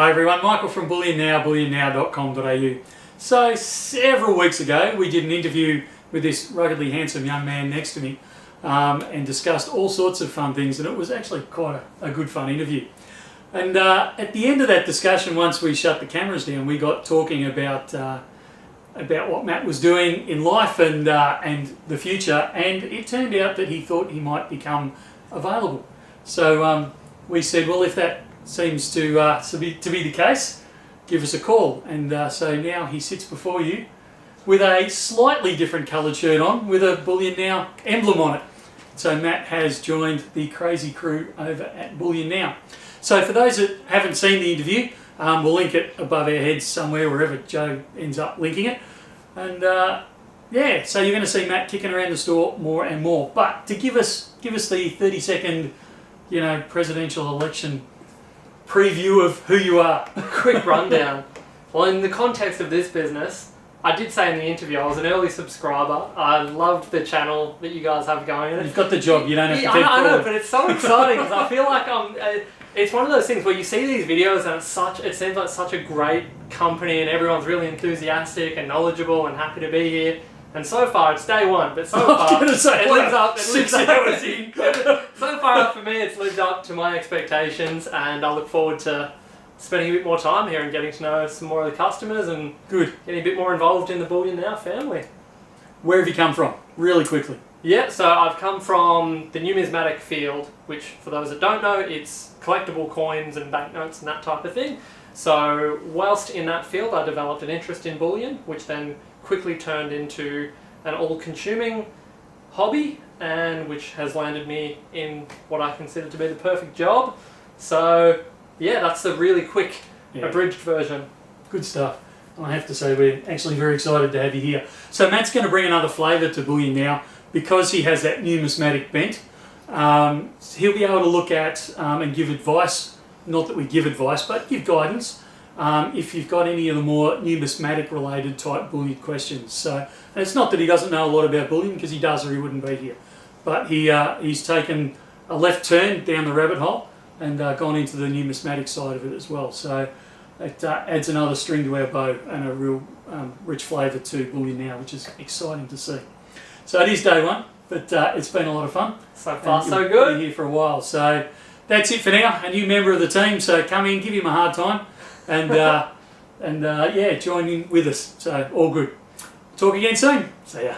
Hi everyone, Michael from Bullion Now, bullionnow.com.au. So several weeks ago we did an interview with this ruggedly handsome young man next to me and discussed all sorts of fun things, and it was actually quite a good fun interview. And at the end of that discussion, once we shut the cameras down, we got talking about what Matt was doing in life and the future, and it turned out that he thought he might become available. So we said, well, if that seems to be the case, give us a call. And so now he sits before you with a slightly different coloured shirt on with a Bullion Now emblem on it. So Matt has joined the crazy crew over at Bullion Now. So for those that haven't seen the interview, we'll link it above our heads somewhere, wherever Joe ends up linking it. And yeah, so you're going to see Matt kicking around the store more and more. But to give us the 30-second, presidential election preview of who you are. Quick rundown. Well, in the context of this business, I did say in the interview I was an early subscriber. I loved the channel that you guys have going. You've got the job, you don't have to take I know, but it's so exciting because I feel like it's one of those things where you see these videos and it seems like such a great company and everyone's really enthusiastic and knowledgeable and happy to be here. And so far, it's day one, but so far, it lives up. 6 hours in. So far, for me, it's lived up to my expectations, and I look forward to spending a bit more time here and getting to know some more of the customers and getting a bit more involved in the Bullion Now family. Where have you come from? Really quickly. Yeah, so I've come from the numismatic field, which, for those that don't know, it's collectible coins and banknotes and that type of thing. So whilst in that field, I developed an interest in bullion, which then quickly turned into an all-consuming hobby, and which has landed me in what I consider to be the perfect job. So yeah, that's the really quick abridged version. Good stuff. I have to say we're actually very excited to have you here. So Matt's going to bring another flavour to Bullion Now because he has that numismatic bent. He'll be able to look at and give advice, not that we give advice, but give guidance if you've got any of the more numismatic related type bullion questions. So, and it's not that he doesn't know a lot about bullion, because he does or he wouldn't be here. But he's taken a left turn down the rabbit hole and gone into the numismatic side of it as well. So it adds another string to our bow and a real rich flavour to Bullion Now, which is exciting to see. So it is day one, but it's been a lot of fun. So far, so good. Been here for a while. So that's it for now. A new member of the team, so come in, give him a hard time, and yeah, join in with us. So all good. Talk again soon. See ya.